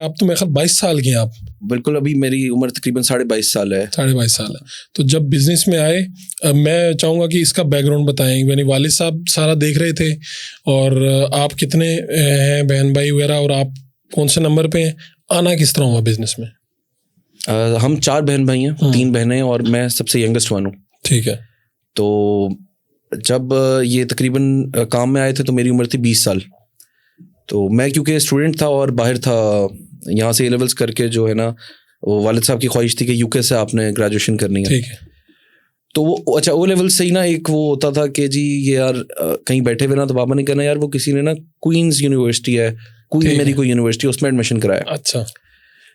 आप तो मेरे ख्याल 22 साल के हैं आप। बिल्कुल, अभी मेरी उम्र तकरीबन 22.5 साल है। 22.5 साल है। तो जब बिजनेस में आए, मैं चाहूँगा कि इसका बैकग्राउंड बताएं। यानी वालिद साहब सारा देख रहे थे, और आप कितने हैं बहन भाई वगैरह, और आप कौन से नंबर पे हैं? आना किस तरह हुआ बिजनेस में? हम 4 बहन भाई हैं, 3 बहनें और मैं सबसे यंगेस्ट वन हूँ। ठीक है। तो जब ये तकरीबन काम में आए थे तो मेरी उम्र थी 20 साल। तो मैं क्योंकि स्टूडेंट था और बाहर था, यहाँ से A-levels करके जो है ना, वो वालिद साहब की ख्वाहिश थी कि यूके से आपने ग्रेजुएशन करनी है। ठीक है। तो वो अच्छा O-levels से ही ना एक वो होता था कि जी ये यार कहीं बैठे हुए ना तो पापा ने कहना यार वो किसी ने ना क्वींस यूनिवर्सिटी है, क्वीन मेरी कोई यूनिवर्सिटी, उसमें एडमिशन कराया। अच्छा।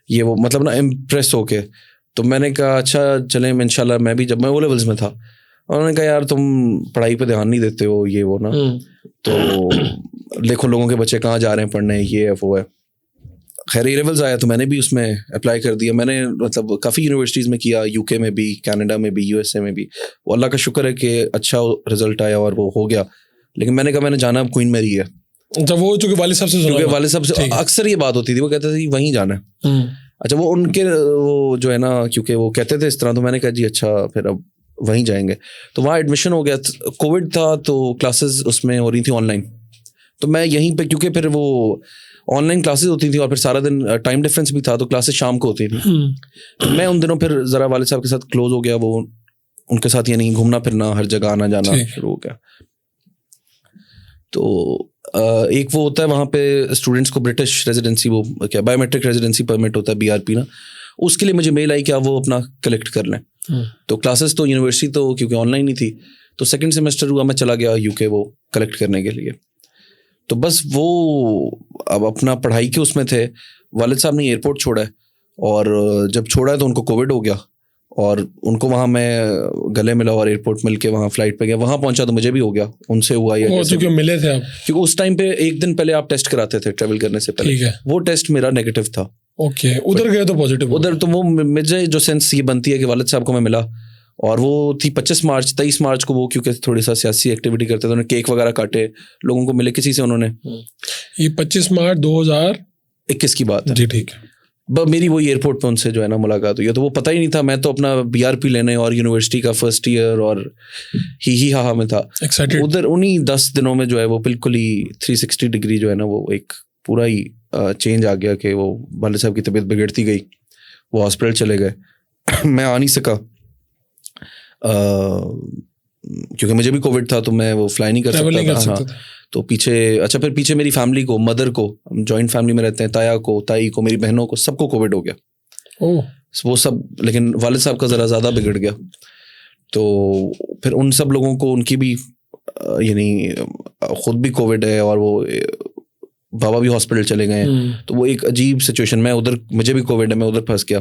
ये वो मतलब ना इम्प्रेस होके, तो मैंने कहा अच्छा चलें इंशाल्लाह। मैं भी जब मैं O-levels में था, उन्होंने कहा यार तुम पढ़ाई पे ध्यान नहीं देते हो, ये वो ना, तो देखो लोगों के बच्चे कहाँ जा रहे हैं पढ़ने, ये है वो है। खैर A-levels आया तो मैंने भी उसमें अप्लाई कर दिया। मैंने मतलब काफ़ी यूनिवर्सिटीज़ में किया, यूके में भी, कनाडा में भी, USA में भी। वो अल्लाह का शुक्र है कि अच्छा रिजल्ट आया और वो हो गया। लेकिन मैंने कहा मैंने जाना अब क्वीन मेरी है। अच्छा, वो चूंकि वालिद साहब से सुना, क्योंकि वालिद साहब से अक्सर ये बात होती थी, वो कहते थे वहीं जाना है। अच्छा, वो उनके वो जो है ना, क्योंकि वो कहते थे इस तरह, तो मैंने कहा जी अच्छा फिर अब वहीं जाएंगे। तो वहाँ एडमिशन हो गया। कोविड था तो क्लासेस उसमें हो रही थी ऑनलाइन, तो मैं यहीं पे, क्योंकि फिर वो ऑनलाइन क्लासेस होती थी और फिर सारा दिन टाइम डिफरेंस भी था, तो क्लासेस शाम को होती थी। तो मैं उन दिनों फिर ज़रा वालिद साहब के साथ क्लोज हो गया, वो उनके साथ यानी घूमना फिरना, हर जगह आना जाना शुरू हो गया। तो एक वो होता है वहाँ पे स्टूडेंट्स को ब्रिटिश रेजिडेंसी, वो क्या बायोमेट्रिक रेजिडेंसी परमिट होता है, BRP ना, उसके लिए मुझे मेल आई कि आप वो अपना कलेक्ट कर लें। तो क्लासेस तो यूनिवर्सिटी तो क्योंकि ऑनलाइन ही थी, तो सेकंड सेमेस्टर हुआ, मैं चला गया यूके वो कलेक्ट करने के लिए। तो बस वो अब अपना पढ़ाई के उसमें थे। वालिद साहब ने एयरपोर्ट छोड़ा है, और जब छोड़ा है तो उनको कोविड हो गया, और उनको वहाँ मैं गले मिला और एयरपोर्ट मिल के वहाँ फ्लाइट पे गया। वहाँ पहुँचा तो मुझे भी हो गया, उनसे हुआ या क्योंकि मिले थे आप, क्योंकि उस टाइम पे एक दिन पहले आप टेस्ट कराते थे ट्रेवल करने से पहले। ठीक है। वो टेस्ट मेरा नेगेटिव था। ओके, उधर गए तो पॉजिटिव। उधर तो वो मुझे जो सेंस ये बनती है कि वालिद साहब को मैं मिला, और वो थी 25 मार्च। 23 मार्च को वो क्योंकि थोड़ी सा सियासी एक्टिविटी करते थे, उन्होंने केक वगैरह काटे, लोगों को मिले किसी से उन्होंने। ये 25 मार्च 2021 की बात है जी। ठीक है। मेरी वो एयरपोर्ट पे उनसे जो है ना मुलाकात हुई है। तो वो पता ही नहीं था, मैं तो अपना BRP लेने और यूनिवर्सिटी का फर्स्ट ईयर और ही हा में था एक्साइटेड। उधर उन्हीं 10 दिनों में जो है वो बिल्कुल ही 360 डिग्री जो है ना, वो एक पूरा ही चेंज आ गया कि वो वालिद साहब की तबीयत बिगड़ती गई, वो हॉस्पिटल चले गए। मैं आ नहीं सका क्योंकि मुझे भी कोविड था, तो मैं वो फ्लाई नहीं कर सकता था। तो पीछे फिर पीछे मेरी फैमिली को, मदर को, हम जॉइंट फैमिली में रहते हैं, ताया को, ताई को, मेरी बहनों को, सबको कोविड हो गया। वो सब, लेकिन वालिद साहब का ज़रा ज़्यादा बिगड़ गया। तो फिर उन सब लोगों को, उनकी भी यानी खुद भी कोविड है और वो बाबा भी हॉस्पिटल चले गए हैं। तो वो एक अजीब सिचुएशन, मैं उधर, मुझे भी कोविड है, मैं उधर फंस गया।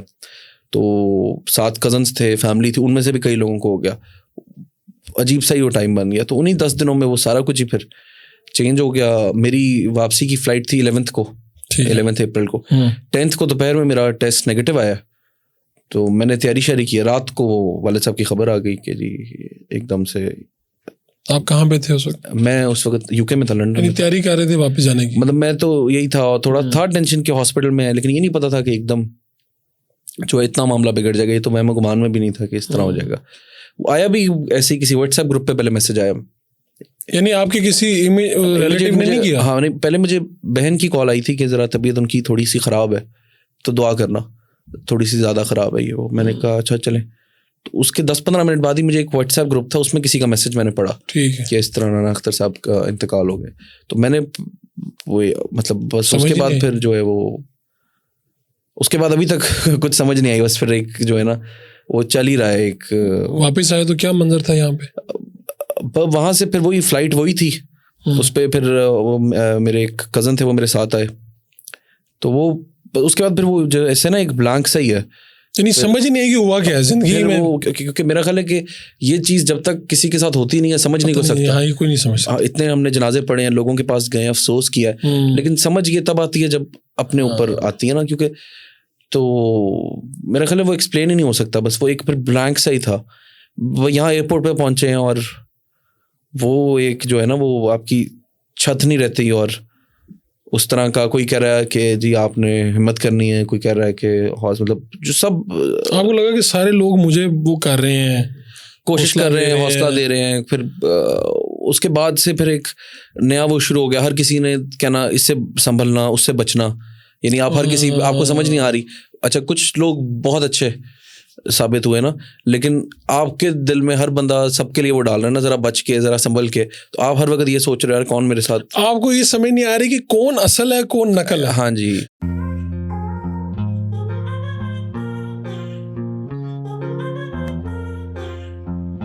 तो 7 कजन्स थे, फैमिली थी, उनमें से भी कई लोगों को हो गया। अजीब सा ही वो टाइम बन गया। तो उन्हीं 10 दिनों में वो सारा कुछ ही फिर चेंज हो गया। मेरी वापसी की फ़्लाइट थी 11th को, 11 अप्रैल को। 10th को दोपहर में मेरा टेस्ट नेगेटिव आया। तो मैंने तैयारी शारी की। रात को वालिद साहब की खबर आ गई कि जी एकदम से। आप कहाँ पे थे उस वक्त? मैं उस वक्त यूके में था, लंदन में। तैयारी कर रहे थे वापस जाने की? मतलब मैं तो यही था, थोड़ा था टेंशन के हॉस्पिटल में है, लेकिन ये नहीं पता था कि एकदम जो इतना मामला बिगड़ जाएगा। ये तो मैं गुमान में भी नहीं था कि इस तरह हो जाएगा। आया भी ऐसे किसी व्हाट्सएप ग्रुप पे पहले मैसेज आया। यानी आपके किसी रिलेटिव ने नहीं किया? हाँ नहीं, पहले मुझे बहन की कॉल आई थी कि ज़रा तबीयत उनकी थोड़ी सी ख़राब है, तो दुआ करना, थोड़ी सी ज़्यादा ख़राब है ये वो। मैंने कहा अच्छा चलें। तो उसके 10-15 मिनट बाद ही मुझे एक व्हाट्सएप ग्रुप था, उसमें किसी का मैसेज मैंने पढ़ा, ठीक है, कि इस तरह राना अख्तर साहब का इंतकाल हो गया। तो मैंने वो मतलब बस उसके बाद फिर जो है वो, उसके बाद अभी तक कुछ समझ नहीं आई। बस फिर एक जो है ना वो चल ही रहा है। एक वापस आए तो क्या मंजर था यहाँ पे? वहाँ से फिर वही फ्लाइट वही थी, उस पर फिर मेरे एक कज़न थे, वो मेरे साथ आए। तो वो उसके बाद फिर वो जो ऐसे ना एक ब्लैंक सा ही है, नहीं समझ ही नहीं है कि हुआ क्या है जिंदगी में। क्योंकि मेरा ख्याल है कि ये चीज़ जब तक किसी के साथ होती नहीं है समझ नहीं हो सकता। हाँ, ये कोई नहीं समझता। इतने हमने जनाजे पढ़े हैं, लोगों के पास गए, अफसोस किया है, लेकिन समझ ये तब आती है जब अपने ऊपर आती है ना। क्योंकि तो मेरा ख्याल है वो एक्सप्लेन ही नहीं हो सकता। बस वो एक फिर ब्लैंक सा ही था। वो यहाँ एयरपोर्ट पे पहुँचे हैं और वो एक जो है ना वो आपकी छत नहीं रहती, और उस तरह का। कोई कह रहा है कि जी आपने हिम्मत करनी है, कोई कह रहा है कि मतलब जो सब आपको लगा कि सारे लोग मुझे वो कर रहे हैं, कोशिश कर रहे हैं, हौसला दे रहे हैं। फिर उसके बाद से फिर एक नया वो शुरू हो गया, हर किसी ने कहना इससे संभलना, उससे बचना, यानी आप हर किसी, आपको समझ नहीं आ रही। अच्छा कुछ लोग बहुत अच्छे साबित हुए ना, लेकिन आपके दिल में हर बंदा सबके लिए वो डाल रहा है ना, जरा बच के, जरा संभल के, तो आप हर वक्त ये सोच रहे हो यार कौन मेरे साथ। आपको ये समझ नहीं आ रही कि कौन असल है कौन नकल है। हाँ जी।